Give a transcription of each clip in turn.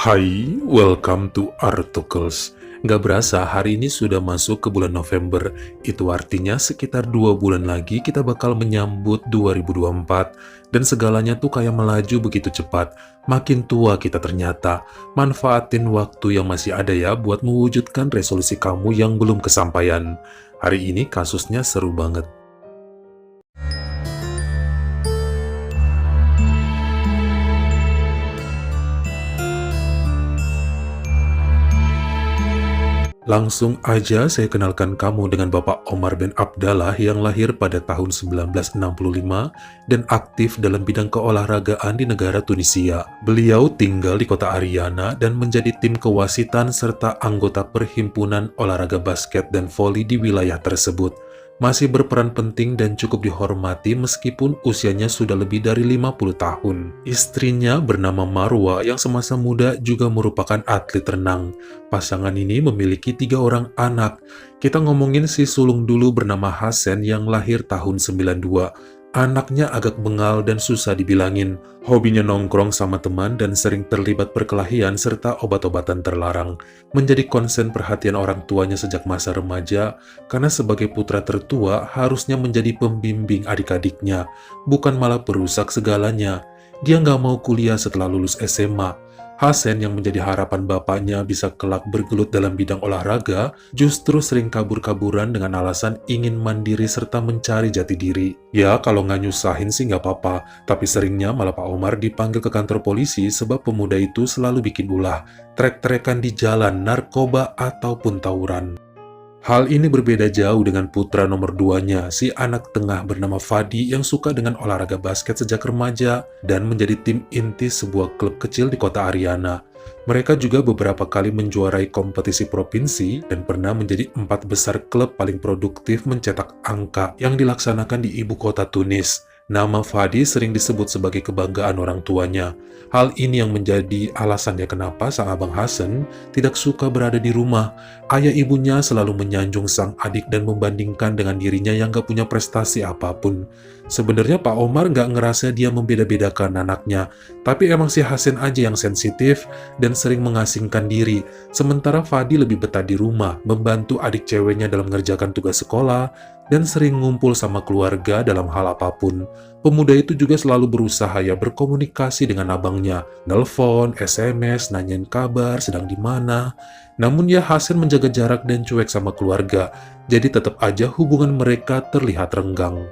Hai, welcome to Articles. Nggak berasa hari ini sudah masuk ke bulan November. Itu artinya sekitar 2 bulan lagi kita bakal menyambut 2024. Dan segalanya tuh kayak melaju begitu cepat. Makin tua kita ternyata. Manfaatin waktu yang masih ada ya buat mewujudkan resolusi kamu yang belum kesampaian. Hari ini kasusnya seru banget. Langsung aja saya kenalkan kamu dengan Bapak Omar bin Abdallah yang lahir pada tahun 1965 dan aktif dalam bidang keolahragaan di negara Tunisia. Beliau tinggal di kota Ariana dan menjadi tim kewasitan serta anggota perhimpunan olahraga basket dan voli di wilayah tersebut. Masih berperan penting dan cukup dihormati meskipun usianya sudah lebih dari 50 tahun. Istrinya bernama Marwa yang semasa muda juga merupakan atlet renang. Pasangan ini memiliki 3 orang anak. Kita ngomongin si sulung dulu bernama Hasan yang lahir tahun 92. Anaknya agak bengal dan susah dibilangin. Hobinya nongkrong sama teman dan sering terlibat perkelahian serta obat-obatan terlarang. Menjadi konsen perhatian orang tuanya sejak masa remaja, karena sebagai putra tertua harusnya menjadi pembimbing adik-adiknya, bukan malah perusak segalanya. Dia nggak mau kuliah setelah lulus SMA. Hasan yang menjadi harapan bapaknya bisa kelak bergelut dalam bidang olahraga, justru sering kabur-kaburan dengan alasan ingin mandiri serta mencari jati diri. Ya, kalau nggak nyusahin sih nggak apa-apa, tapi seringnya malah Pak Omar dipanggil ke kantor polisi sebab pemuda itu selalu bikin ulah, trek-trekan di jalan, narkoba, ataupun tawuran. Hal ini berbeda jauh dengan putra nomor 2-nya, si anak tengah bernama Fadi yang suka dengan olahraga basket sejak remaja dan menjadi tim inti sebuah klub kecil di kota Ariana. Mereka juga beberapa kali menjuarai kompetisi provinsi dan pernah menjadi 4 besar klub paling produktif mencetak angka yang dilaksanakan di ibu kota Tunis. Nama Fadi sering disebut sebagai kebanggaan orang tuanya. Hal ini yang menjadi alasannya kenapa sang abang Hasan tidak suka berada di rumah. Ayah ibunya selalu menyanjung sang adik dan membandingkan dengan dirinya yang gak punya prestasi apapun. Sebenarnya Pak Omar gak ngerasa dia membeda-bedakan anaknya, tapi emang si Hasan aja yang sensitif dan sering mengasingkan diri. Sementara Fadi lebih betah di rumah, membantu adik ceweknya dalam mengerjakan tugas sekolah, dan sering ngumpul sama keluarga dalam hal apapun. Pemuda itu juga selalu berusaha ya berkomunikasi dengan abangnya, nelpon, SMS, nanyain kabar, sedang di mana. Namun ya Hasan menjaga jarak dan cuek sama keluarga, jadi tetap aja hubungan mereka terlihat renggang.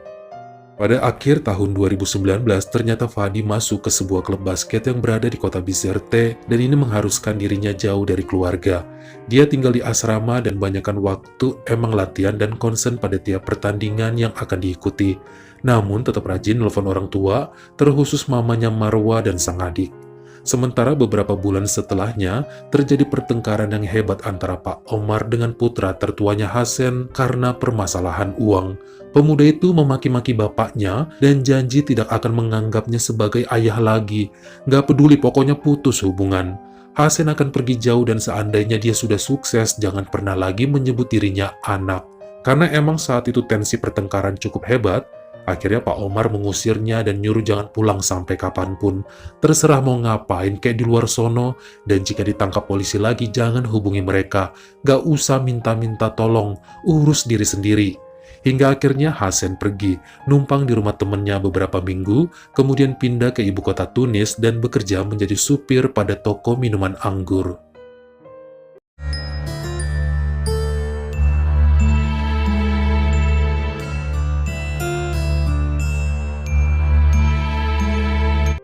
Pada akhir tahun 2019, ternyata Fadi masuk ke sebuah klub basket yang berada di kota Bizerte dan ini mengharuskan dirinya jauh dari keluarga. Dia tinggal di asrama dan banyakkan waktu emang latihan dan konsen pada tiap pertandingan yang akan diikuti. Namun tetap rajin nelfon orang tua, terkhusus mamanya Marwa dan sang adik. Sementara beberapa bulan setelahnya, terjadi pertengkaran yang hebat antara Pak Omar dengan putra tertuanya Hasan karena permasalahan uang. Pemuda itu memaki-maki bapaknya dan janji tidak akan menganggapnya sebagai ayah lagi. Gak peduli, pokoknya putus hubungan. Hasan akan pergi jauh dan seandainya dia sudah sukses, jangan pernah lagi menyebut dirinya anak. Karena emang saat itu tensi pertengkaran cukup hebat, akhirnya Pak Omar mengusirnya dan nyuruh jangan pulang sampai kapanpun. Terserah mau ngapain kayak di luar sono, dan jika ditangkap polisi lagi jangan hubungi mereka. Gak usah minta-minta tolong, urus diri sendiri. Hingga akhirnya Hasan pergi, numpang di rumah temannya beberapa minggu, kemudian pindah ke ibu kota Tunis dan bekerja menjadi supir pada toko minuman anggur.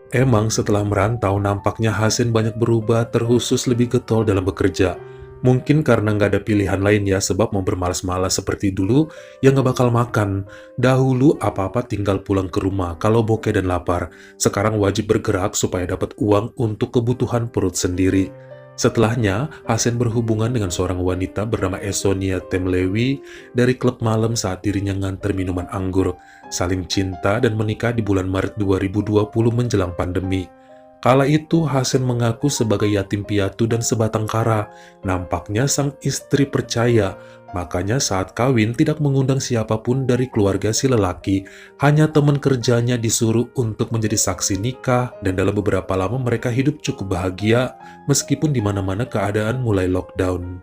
Emang setelah merantau, nampaknya Hasan banyak berubah, terkhusus lebih getol dalam bekerja. Mungkin karena nggak ada pilihan lain ya, sebab mau bermalas-malas seperti dulu, ya nggak bakal makan. Dahulu apa-apa tinggal pulang ke rumah, kalau bokeh dan lapar. Sekarang wajib bergerak supaya dapat uang untuk kebutuhan perut sendiri. Setelahnya, Hasan berhubungan dengan seorang wanita bernama Esonia Temlewi dari klub malam saat dirinya nganter minuman anggur. Saling cinta dan menikah di bulan Maret 2020 menjelang pandemi. Kala itu Hasan mengaku sebagai yatim piatu dan sebatang kara. Nampaknya sang istri percaya Makanya saat kawin tidak mengundang siapapun dari keluarga si lelaki, hanya teman kerjanya disuruh untuk menjadi saksi nikah, dan dalam beberapa lama mereka hidup cukup bahagia meskipun di mana-mana keadaan mulai lockdown.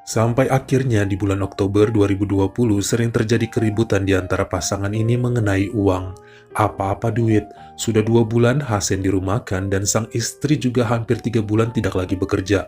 Sampai akhirnya di bulan Oktober 2020 sering terjadi keributan di antara pasangan ini mengenai uang. Apa-apa duit, sudah 2 bulan Hasen dirumahkan dan sang istri juga hampir 3 bulan tidak lagi bekerja.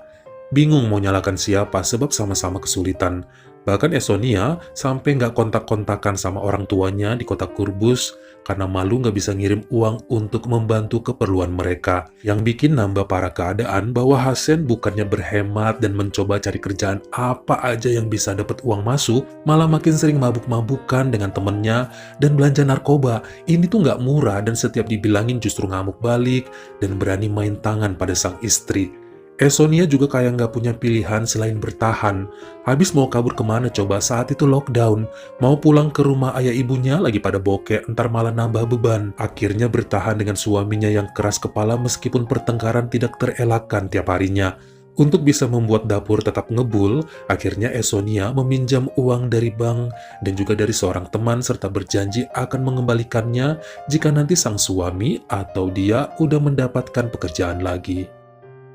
Bingung mau nyalakan siapa sebab sama-sama kesulitan. Bahkan Esonia sampai nggak kontak-kontakan sama orang tuanya di kota Kurbus karena malu nggak bisa ngirim uang untuk membantu keperluan mereka. Yang bikin nambah parah keadaan bahwa Hasen bukannya berhemat dan mencoba cari kerjaan apa aja yang bisa dapat uang masuk, malah makin sering mabuk-mabukan dengan temennya dan belanja narkoba. Ini tuh nggak murah dan setiap dibilangin justru ngamuk balik dan berani main tangan pada sang istri. Esonia juga kayak nggak punya pilihan selain bertahan. Habis mau kabur kemana coba saat itu lockdown. Mau pulang ke rumah ayah ibunya lagi pada bokeh, entar malah nambah beban. Akhirnya bertahan dengan suaminya yang keras kepala meskipun pertengkaran tidak terelakkan tiap harinya. Untuk bisa membuat dapur tetap ngebul, akhirnya Esonia meminjam uang dari bank dan juga dari seorang teman serta berjanji akan mengembalikannya jika nanti sang suami atau dia udah mendapatkan pekerjaan lagi.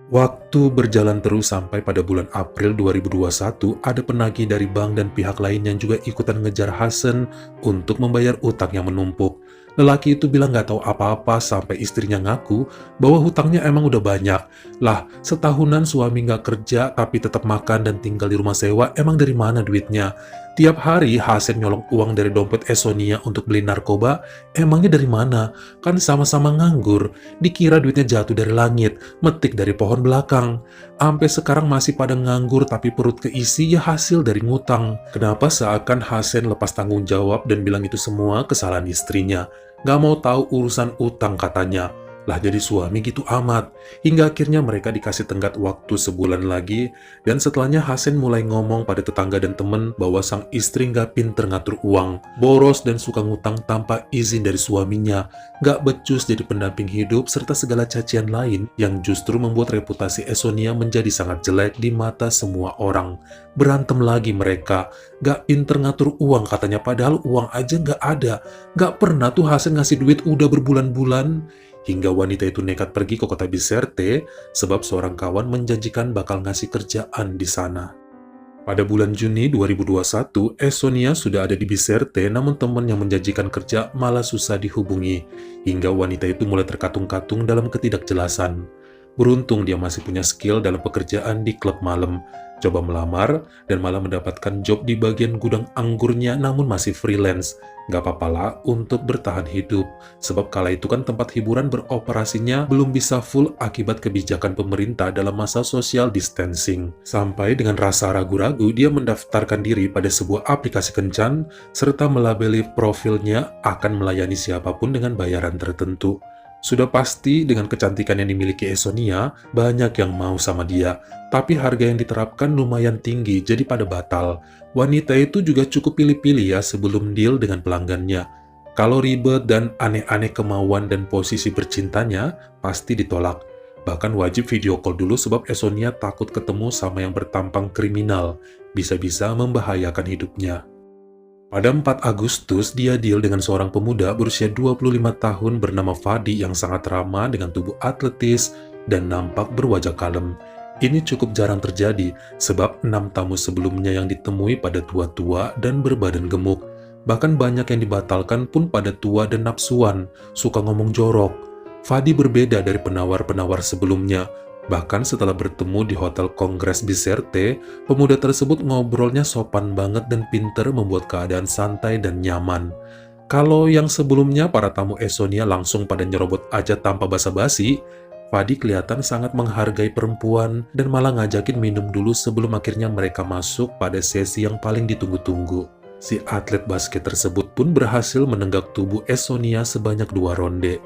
Waktu berjalan terus sampai pada bulan April 2021, ada penagih dari bank dan pihak lain yang juga ikutan ngejar Hasen untuk membayar utang yang menumpuk. Lelaki itu bilang nggak tahu apa-apa sampai istrinya ngaku bahwa hutangnya emang udah banyak. Lah, setahunan suami nggak kerja tapi tetap makan dan tinggal di rumah sewa, emang dari mana duitnya? Tiap hari Hasen nyolong uang dari dompet Esonia untuk beli narkoba, emangnya dari mana? Kan sama-sama nganggur, dikira duitnya jatuh dari langit, metik dari pohon belakang. Sampai sekarang masih pada nganggur tapi perut keisi ya hasil dari ngutang. Kenapa seakan Hasen lepas tanggung jawab dan bilang itu semua kesalahan istrinya? Gak mau tahu urusan utang katanya. Lah jadi suami gitu amat. Hingga akhirnya mereka dikasih tenggat waktu sebulan lagi, dan setelahnya Hasen mulai ngomong pada tetangga dan temen bahwa sang istri nggak pinter ngatur uang, boros dan suka ngutang tanpa izin dari suaminya, nggak becus jadi pendamping hidup, serta segala cacian lain yang justru membuat reputasi Esonia menjadi sangat jelek di mata semua orang. Berantem lagi mereka, nggak pinter ngatur uang katanya, padahal uang aja nggak ada. Nggak pernah tuh Hasen ngasih duit udah berbulan-bulan. Hingga wanita itu nekat pergi ke kota Bizerte sebab seorang kawan menjanjikan bakal ngasih kerjaan di sana. Pada bulan Juni 2021, Esonia sudah ada di Bizerte, namun teman yang menjanjikan kerja malah susah dihubungi. Hingga wanita itu mulai terkatung-katung dalam ketidakjelasan. Beruntung dia masih punya skill dalam pekerjaan di klub malam. Coba melamar dan malah mendapatkan job di bagian gudang anggurnya namun masih freelance. Gak apa-apa lah untuk bertahan hidup, sebab kala itu kan tempat hiburan beroperasinya belum bisa full akibat kebijakan pemerintah dalam masa social distancing. Sampai dengan rasa ragu-ragu dia mendaftarkan diri pada sebuah aplikasi kencan serta melabeli profilnya akan melayani siapapun dengan bayaran tertentu. Sudah pasti dengan kecantikan yang dimiliki Esonia, banyak yang mau sama dia. Tapi harga yang diterapkan lumayan tinggi, jadi pada batal. Wanita itu juga cukup pilih-pilih ya sebelum deal dengan pelanggannya. Kalau ribet dan aneh-aneh kemauan dan posisi bercintanya, pasti ditolak. Bahkan wajib video call dulu sebab Esonia takut ketemu sama yang bertampang kriminal. Bisa-bisa membahayakan hidupnya. Pada 4 Agustus, dia deal dengan seorang pemuda berusia 25 tahun bernama Fadi yang sangat ramah dengan tubuh atletis dan nampak berwajah kalem. Ini cukup jarang terjadi, sebab 6 tamu sebelumnya yang ditemui pada tua-tua dan berbadan gemuk. Bahkan banyak yang dibatalkan pun pada tua dan nafsuan, suka ngomong jorok. Fadi berbeda dari penawar-penawar sebelumnya. Bahkan setelah bertemu di Hotel Kongres Bizerte, pemuda tersebut ngobrolnya sopan banget dan pinter membuat keadaan santai dan nyaman. Kalau yang sebelumnya para tamu Esonia langsung pada nyerobot aja tanpa basa-basi, Fadi kelihatan sangat menghargai perempuan dan malah ngajakin minum dulu sebelum akhirnya mereka masuk pada sesi yang paling ditunggu-tunggu. Si atlet basket tersebut pun berhasil menenggak tubuh Esonia sebanyak 2 ronde.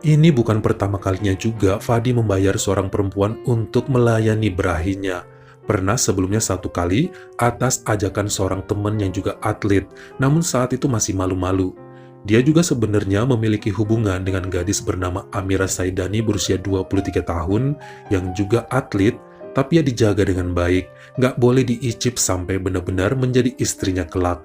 Ini bukan pertama kalinya juga Fadi membayar seorang perempuan untuk melayani berahinya. Pernah sebelumnya 1 kali atas ajakan seorang teman yang juga atlet, namun saat itu masih malu-malu. Dia juga sebenarnya memiliki hubungan dengan gadis bernama Amira Saidani berusia 23 tahun yang juga atlet, tapi ya dijaga dengan baik, nggak boleh diicip sampai benar-benar menjadi istrinya kelak.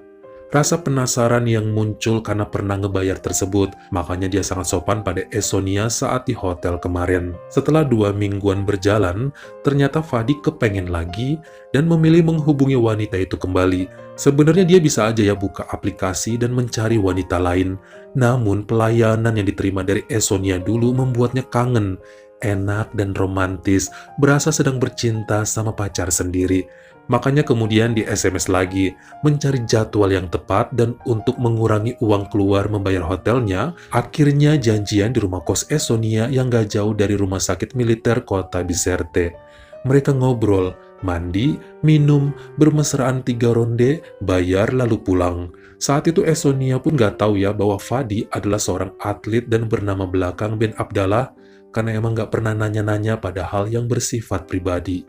Rasa penasaran yang muncul karena pernah ngebayar tersebut, makanya dia sangat sopan pada Esonia saat di hotel kemarin. Setelah 2 mingguan berjalan, ternyata Fadi kepengen lagi dan memilih menghubungi wanita itu kembali. Sebenarnya dia bisa aja ya buka aplikasi dan mencari wanita lain, namun pelayanan yang diterima dari Esonia dulu membuatnya kangen, enak dan romantis, berasa sedang bercinta sama pacar sendiri. Makanya kemudian di SMS lagi, mencari jadwal yang tepat dan untuk mengurangi uang keluar membayar hotelnya, akhirnya janjian di rumah kos Esonia yang gak jauh dari rumah sakit militer kota Bizerte. Mereka ngobrol, mandi, minum, bermesraan 3 ronde, bayar lalu pulang. Saat itu Esonia pun gak tahu ya bahwa Fadi adalah seorang atlet dan bernama belakang Ben Abdallah, karena emang gak pernah nanya-nanya pada hal yang bersifat pribadi.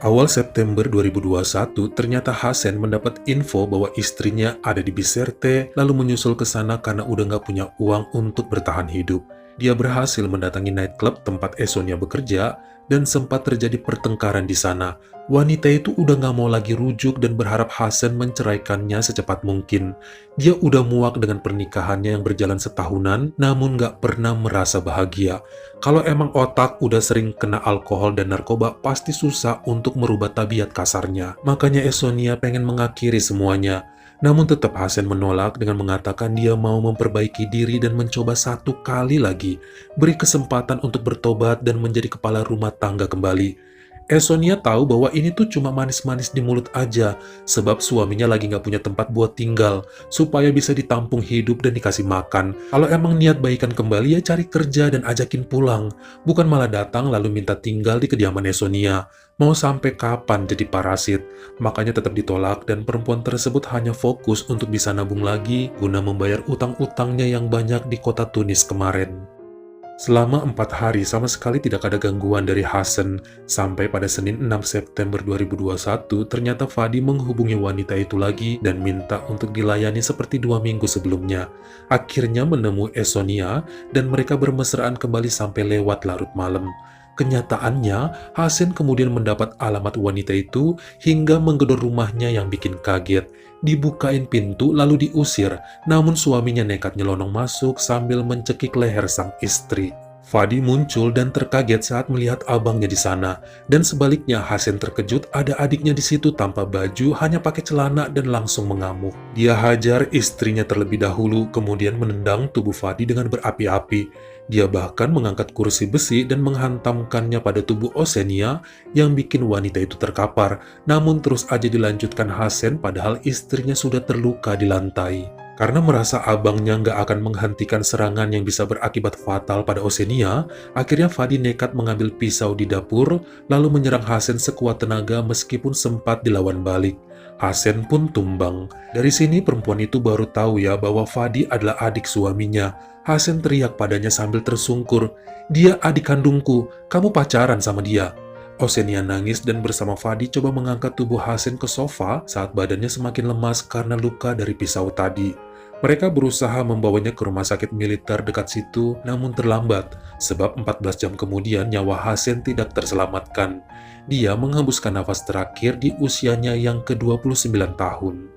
Awal September 2021, ternyata Hasan mendapat info bahwa istrinya ada di Bizerte, lalu menyusul ke sana karena udah nggak punya uang untuk bertahan hidup. Dia berhasil mendatangi nightclub tempat Esonia bekerja, dan sempat terjadi pertengkaran di sana. Wanita itu udah nggak mau lagi rujuk dan berharap Hasan menceraikannya secepat mungkin. Dia udah muak dengan pernikahannya yang berjalan setahunan, namun nggak pernah merasa bahagia. Kalau emang otak udah sering kena alkohol dan narkoba, pasti susah untuk merubah tabiat kasarnya. Makanya Esonia pengen mengakhiri semuanya. Namun tetap Hasan menolak dengan mengatakan dia mau memperbaiki diri dan mencoba 1 kali lagi. Beri kesempatan untuk bertobat dan menjadi kepala rumah tangga kembali. Esonia tahu bahwa ini tuh cuma manis-manis di mulut aja, sebab suaminya lagi nggak punya tempat buat tinggal, supaya bisa ditampung hidup dan dikasih makan. Kalau emang niat baikan kembali ya cari kerja dan ajakin pulang, bukan malah datang lalu minta tinggal di kediaman Esonia. Mau sampai kapan jadi parasit? Makanya tetap ditolak dan perempuan tersebut hanya fokus untuk bisa nabung lagi guna membayar utang-utangnya yang banyak di kota Tunis kemarin. Selama 4 hari sama sekali tidak ada gangguan dari Hasan, sampai pada Senin 6 September 2021 ternyata Fadi menghubungi wanita itu lagi dan minta untuk dilayani seperti 2 minggu sebelumnya. Akhirnya menemui Esonia dan mereka bermesraan kembali sampai lewat larut malam. Kenyataannya, Hasan kemudian mendapat alamat wanita itu hingga menggedor rumahnya yang bikin kaget. Dibukain pintu lalu diusir, namun suaminya nekat nyelonong masuk sambil mencekik leher sang istri. Fadi muncul dan terkaget saat melihat abangnya di sana, dan sebaliknya Hasan terkejut ada adiknya di situ tanpa baju, hanya pakai celana dan langsung mengamuk. Dia hajar istrinya terlebih dahulu, kemudian menendang tubuh Fadi dengan berapi-api. Dia bahkan mengangkat kursi besi dan menghantamkannya pada tubuh Osenia yang bikin wanita itu terkapar, namun terus aja dilanjutkan Hasan padahal istrinya sudah terluka di lantai. Karena merasa abangnya nggak akan menghentikan serangan yang bisa berakibat fatal pada Osenia, akhirnya Fadi nekat mengambil pisau di dapur, lalu menyerang Hasan sekuat tenaga meskipun sempat dilawan balik. Hasan pun tumbang. Dari sini perempuan itu baru tahu ya bahwa Fadi adalah adik suaminya. Hasan teriak padanya sambil tersungkur, "Dia adik kandungku, kamu pacaran sama dia." Osenia nangis dan bersama Fadi coba mengangkat tubuh Hasan ke sofa saat badannya semakin lemas karena luka dari pisau tadi. Mereka berusaha membawanya ke rumah sakit militer dekat situ, namun terlambat, sebab 14 jam kemudian nyawa Hasan tidak terselamatkan. Dia menghembuskan nafas terakhir di usianya yang ke-29 tahun.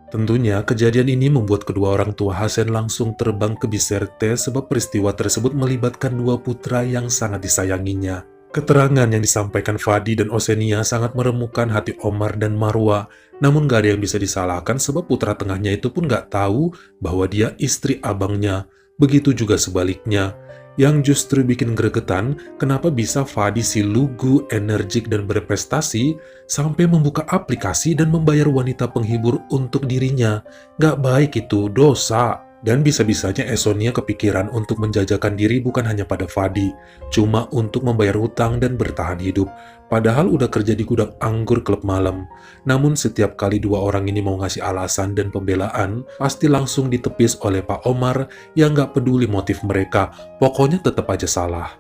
Tentunya, kejadian ini membuat kedua orang tua Hasan langsung terbang ke Bizerte sebab peristiwa tersebut melibatkan 2 putra yang sangat disayanginya. Keterangan yang disampaikan Fadi dan Osenia sangat meremukan hati Omar dan Marwa, namun gak ada yang bisa disalahkan sebab putra tengahnya itu pun gak tahu bahwa dia istri abangnya. Begitu juga sebaliknya. Yang justru bikin gregetan, kenapa bisa Fadi si lugu, energik, dan berprestasi sampai membuka aplikasi dan membayar wanita penghibur untuk dirinya. Gak baik itu, dosa. Dan bisa-bisanya Esonia kepikiran untuk menjajakan diri bukan hanya pada Fadi, cuma untuk membayar hutang dan bertahan hidup. Padahal udah kerja di gudang anggur klub malam. Namun setiap kali 2 orang ini mau ngasih alasan dan pembelaan, pasti langsung ditepis oleh Pak Omar yang gak peduli motif mereka, pokoknya tetap aja salah.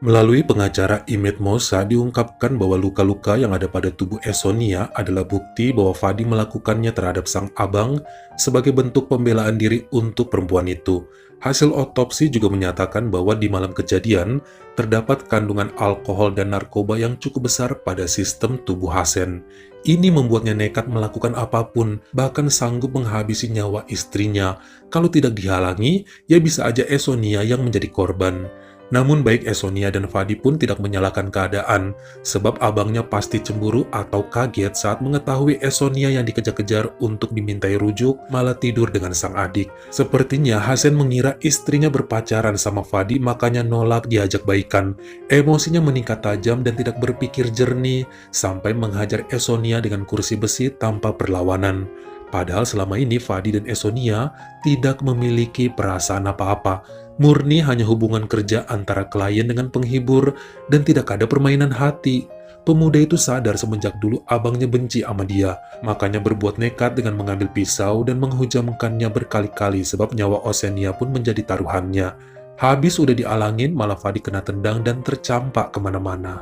Melalui pengacara Imad Mosa diungkapkan bahwa luka-luka yang ada pada tubuh Esonia adalah bukti bahwa Fadi melakukannya terhadap sang abang sebagai bentuk pembelaan diri untuk perempuan itu. Hasil otopsi juga menyatakan bahwa di malam kejadian terdapat kandungan alkohol dan narkoba yang cukup besar pada sistem tubuh Hasan. Ini membuatnya nekat melakukan apapun, bahkan sanggup menghabisi nyawa istrinya. Kalau tidak dihalangi, ya bisa aja Esonia yang menjadi korban. Namun baik Esonia dan Fadi pun tidak menyalahkan keadaan, sebab abangnya pasti cemburu atau kaget saat mengetahui Esonia yang dikejar-kejar untuk dimintai rujuk malah tidur dengan sang adik. Sepertinya Hasan mengira istrinya berpacaran sama Fadi, makanya nolak diajak baikan. Emosinya meningkat tajam dan tidak berpikir jernih, sampai menghajar Esonia dengan kursi besi tanpa perlawanan. Padahal selama ini Fadi dan Esonia tidak memiliki perasaan apa-apa. Murni hanya hubungan kerja antara klien dengan penghibur dan tidak ada permainan hati. Pemuda itu sadar semenjak dulu abangnya benci sama dia, makanya berbuat nekat dengan mengambil pisau dan menghujamkannya berkali-kali sebab nyawa Osenia pun menjadi taruhannya. Habis udah dialangin, malah Fadi kena tendang dan tercampak kemana-mana.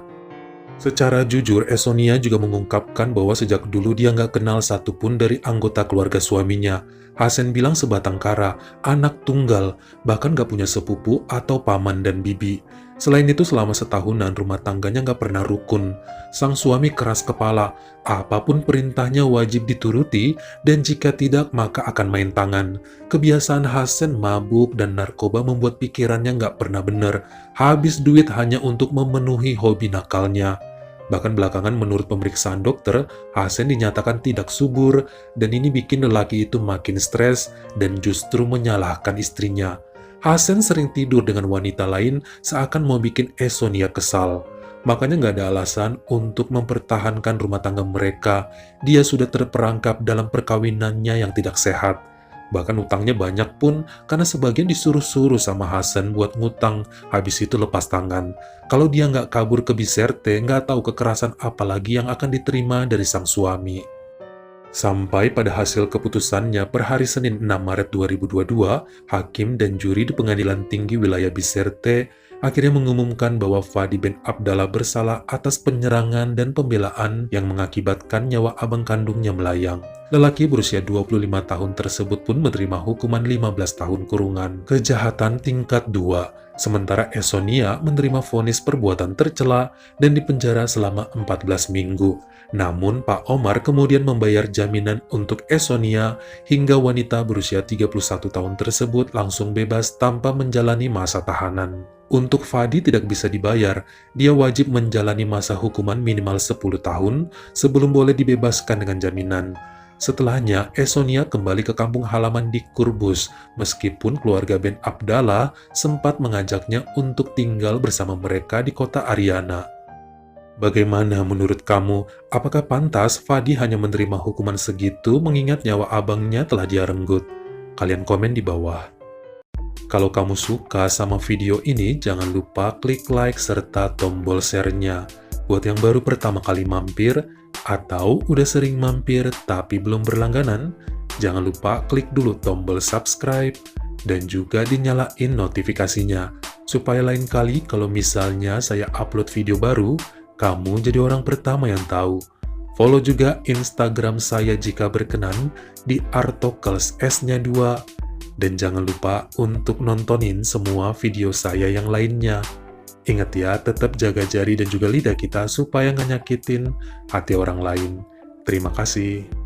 Secara jujur, Esonia juga mengungkapkan bahwa sejak dulu dia nggak kenal satupun dari anggota keluarga suaminya. Hasan bilang sebatang kara, anak tunggal, bahkan nggak punya sepupu atau paman dan bibi. Selain itu, selama setahunan rumah tangganya nggak pernah rukun. Sang suami keras kepala, apapun perintahnya wajib dituruti, dan jika tidak maka akan main tangan. Kebiasaan Hasan mabuk dan narkoba membuat pikirannya nggak pernah benar. Habis duit hanya untuk memenuhi hobi nakalnya. Bahkan belakangan menurut pemeriksaan dokter, Hasan dinyatakan tidak subur dan ini bikin lelaki itu makin stres dan justru menyalahkan istrinya. Hasan sering tidur dengan wanita lain seakan mau bikin Esonia kesal. Makanya nggak ada alasan untuk mempertahankan rumah tangga mereka. Dia sudah terperangkap dalam perkawinannya yang tidak sehat. Bahkan utangnya banyak pun karena sebagian disuruh-suruh sama Hasan buat ngutang, habis itu lepas tangan. Kalau dia nggak kabur ke Bizerte, nggak tahu kekerasan apa lagi yang akan diterima dari sang suami. Sampai pada hasil keputusannya per hari Senin 6 Maret 2022, hakim dan juri di Pengadilan Tinggi Wilayah Bizerte akhirnya mengumumkan bahwa Fadi bin Abdallah bersalah atas penyerangan dan pembelaan yang mengakibatkan nyawa abang kandungnya melayang. Lelaki berusia 25 tahun tersebut pun menerima hukuman 15 tahun kurungan kejahatan tingkat 2, sementara Esonia menerima vonis perbuatan tercela dan dipenjara selama 14 minggu. Namun Pak Omar kemudian membayar jaminan untuk Esonia hingga wanita berusia 31 tahun tersebut langsung bebas tanpa menjalani masa tahanan. Untuk Fadi tidak bisa dibayar, dia wajib menjalani masa hukuman minimal 10 tahun sebelum boleh dibebaskan dengan jaminan. Setelahnya, Esonia kembali ke kampung halaman di Kurbus, meskipun keluarga Ben Abdallah sempat mengajaknya untuk tinggal bersama mereka di kota Ariana. Bagaimana menurut kamu? Apakah pantas Fadi hanya menerima hukuman segitu mengingat nyawa abangnya telah dia renggut? Kalian komen di bawah. Kalau kamu suka sama video ini, jangan lupa klik like serta tombol share-nya. Buat yang baru pertama kali mampir, atau udah sering mampir tapi belum berlangganan, jangan lupa klik dulu tombol subscribe dan juga dinyalain notifikasinya, supaya lain kali kalau misalnya saya upload video baru, kamu jadi orang pertama yang tahu. Follow juga Instagram saya jika berkenan di Artokels S-nya 2. Dan jangan lupa untuk nontonin semua video saya yang lainnya. Ingat ya, tetap jaga jari dan juga lidah kita supaya nggak nyakitin hati orang lain. Terima kasih.